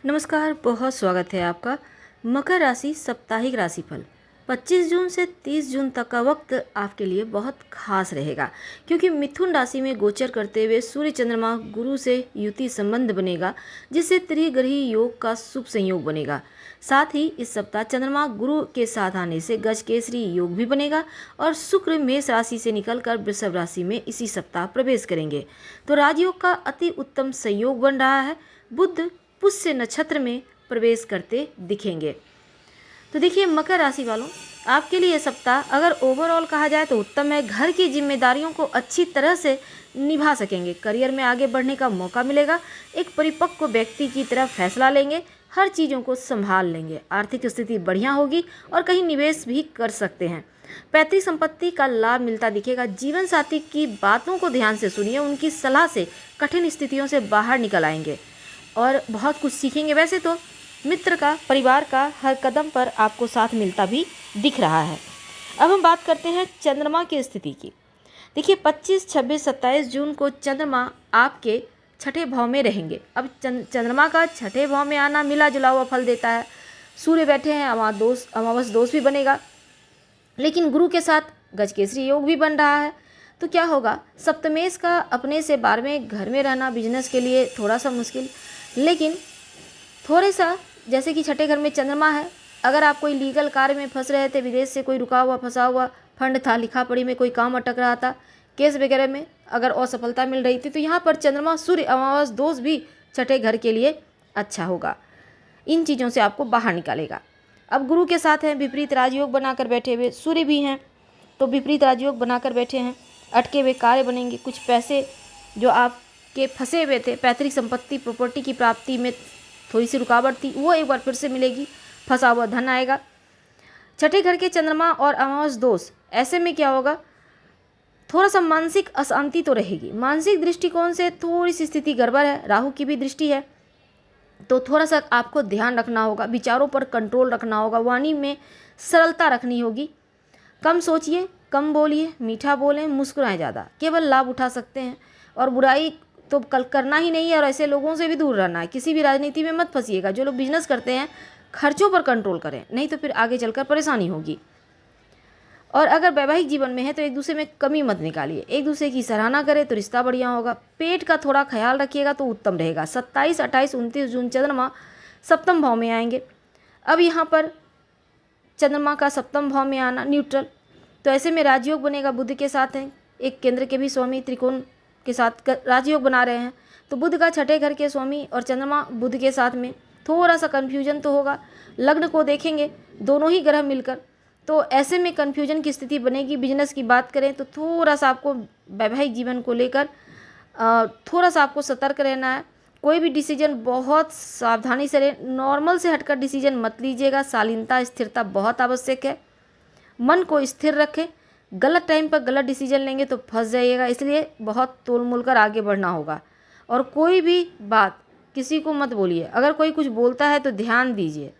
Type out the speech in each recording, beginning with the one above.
नमस्कार, बहुत स्वागत है आपका। मकर राशि साप्ताहिक राशिफल 25 जून से 30 जून तक का वक्त आपके लिए बहुत खास रहेगा, क्योंकि मिथुन राशि में गोचर करते हुए सूर्य चंद्रमा गुरु से युति संबंध बनेगा, जिससे त्रिग्रही योग का शुभ संयोग बनेगा। साथ ही इस सप्ताह चंद्रमा गुरु के साथ आने से गजकेसरी योग भी बनेगा और शुक्र मेष राशि से निकलकर वृषभ राशि में इसी सप्ताह प्रवेश करेंगे। तो राजयोग का अति उत्तम संयोग बन रहा है। बुध पुष्य नक्षत्र में प्रवेश करते दिखेंगे। तो देखिए मकर राशि वालों, आपके लिए यह सप्ताह अगर ओवरऑल कहा जाए तो उत्तम है। घर की जिम्मेदारियों को अच्छी तरह से निभा सकेंगे। करियर में आगे बढ़ने का मौका मिलेगा। एक परिपक्व व्यक्ति की तरह फैसला लेंगे। हर चीज़ों को संभाल लेंगे। आर्थिक स्थिति बढ़िया होगी और कहीं निवेश भी कर सकते हैं। पैतृक संपत्ति का लाभ मिलता दिखेगा। जीवन साथी की बातों को ध्यान से सुनिए। उनकी सलाह से कठिन स्थितियों से बाहर निकल आएंगे और बहुत कुछ सीखेंगे। वैसे तो मित्र का, परिवार का हर कदम पर आपको साथ मिलता भी दिख रहा है। अब हम बात करते हैं चंद्रमा की स्थिति की। देखिए 25, 26, 27 जून को चंद्रमा आपके छठे भाव में रहेंगे। अब चंद्रमा का छठे भाव में आना मिला जुला हुआ फल देता है। सूर्य बैठे हैं, अमावस दोष भी बनेगा, लेकिन गुरु के साथ गजकेसरी योग भी बन रहा है। तो क्या होगा, सप्तमेश का अपने से 12वें घर में रहना बिजनेस के लिए थोड़ा सा मुश्किल, लेकिन थोड़े सा, जैसे कि छठे घर में चंद्रमा है। अगर आप कोई लीगल कार्य में फंस रहे थे, विदेश से कोई रुका हुआ फंसा हुआ फंड था, लिखा पढ़ी में कोई काम अटक रहा था, केस वगैरह में अगर असफलता मिल रही थी, तो यहाँ पर चंद्रमा सूर्य अमावस दोष भी छठे घर के लिए अच्छा होगा। इन चीज़ों से आपको बाहर निकालेगा। अब गुरु के साथ हैं, विपरीत राजयोग बनाकर बैठे हुए सूर्य भी हैं, तो विपरीत राजयोग बनाकर बैठे हैं। अटके हुए कार्य बनेंगे। कुछ पैसे जो आप के फंसे हुए थे, पैतृक संपत्ति प्रॉपर्टी की प्राप्ति में थोड़ी सी रुकावट थी, वो एक बार फिर से मिलेगी। फंसा हुआ धन आएगा। छठे घर के चंद्रमा और अमावस दोष, ऐसे में क्या होगा, थोड़ा सा मानसिक अशांति तो रहेगी। मानसिक दृष्टिकोण से थोड़ी सी स्थिति गड़बड़ है। राहु की भी दृष्टि है, तो थोड़ा सा आपको ध्यान रखना होगा। विचारों पर कंट्रोल रखना होगा। वाणी में सरलता रखनी होगी। कम सोचिए, कम बोलिए, मीठा बोलें, मुस्कुराएं ज़्यादा। केवल लाभ उठा सकते हैं और बुराई तो कल करना ही नहीं है, और ऐसे लोगों से भी दूर रहना है। किसी भी राजनीति में मत फंसिएगा। जो लोग बिजनेस करते हैं, खर्चों पर कंट्रोल करें, नहीं तो फिर आगे चलकर परेशानी होगी। और अगर वैवाहिक जीवन में है तो एक दूसरे में कमी मत निकालिए। एक दूसरे की सराहना करें तो रिश्ता बढ़िया होगा। पेट का थोड़ा ख्याल रखिएगा तो उत्तम रहेगा। 27, 28, 29 जून चंद्रमा सप्तम भाव में आएंगे। अब यहाँ पर चंद्रमा का सप्तम भाव में आना न्यूट्रल, तो ऐसे में राजयोग बनेगा। बुध के साथ हैं, एक केंद्र के भी स्वामी त्रिकोण के साथ राजयोग बना रहे हैं, तो बुध का छठे घर के स्वामी और चंद्रमा बुध के साथ में थोड़ा सा कन्फ्यूजन तो होगा। लग्न को देखेंगे दोनों ही ग्रह मिलकर, तो ऐसे में कन्फ्यूजन की स्थिति बनेगी। बिजनेस की बात करें तो थोड़ा सा आपको वैवाहिक जीवन को लेकर थोड़ा सा आपको सतर्क रहना है। कोई भी डिसीजन बहुत सावधानी से लें। नॉर्मल से हटकर डिसीजन मत लीजिएगा। शालीनता, स्थिरता बहुत आवश्यक है। मन को स्थिर रखें। गलत टाइम पर गलत डिसीजन लेंगे तो फंस जाइएगा, इसलिए बहुत तोल मोल कर आगे बढ़ना होगा। और कोई भी बात किसी को मत बोलिए। अगर कोई कुछ बोलता है तो ध्यान दीजिए।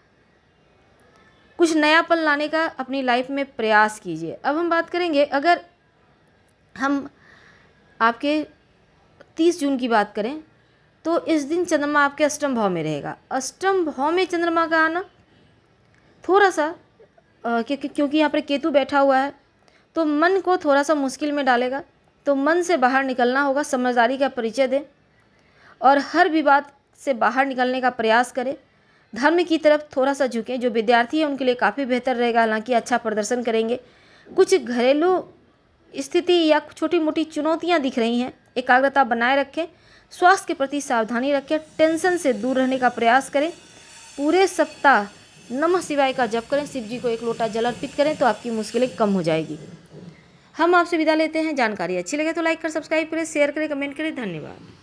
कुछ नयापन लाने का अपनी लाइफ में प्रयास कीजिए। अब हम बात करेंगे, अगर हम आपके 30 जून की बात करें तो इस दिन चंद्रमा आपके अष्टम भाव में रहेगा। अष्टम भाव में चंद्रमा का आना थोड़ा सा क्योंकि यहाँ पर केतु बैठा हुआ है, तो मन को थोड़ा सा मुश्किल में डालेगा। तो मन से बाहर निकलना होगा। समझदारी का परिचय दें और हर विवाद से बाहर निकलने का प्रयास करें। धर्म की तरफ थोड़ा सा झुकें। जो विद्यार्थी हैं उनके लिए काफ़ी बेहतर रहेगा, हालांकि अच्छा प्रदर्शन करेंगे। कुछ घरेलू स्थिति या छोटी मोटी चुनौतियां दिख रही हैं, एकाग्रता बनाए रखें। स्वास्थ्य के प्रति सावधानी रखें। टेंशन से दूर रहने का प्रयास करें। पूरे सप्ताह नमः शिवाय का जप करें। शिव जी को एक लोटा जल अर्पित करें तो आपकी मुश्किलें कम हो जाएगी। हम आपसे विदा लेते हैं। जानकारी अच्छी लगे तो लाइक कर, सब्सक्राइब करें, शेयर करें, कमेंट करें। धन्यवाद।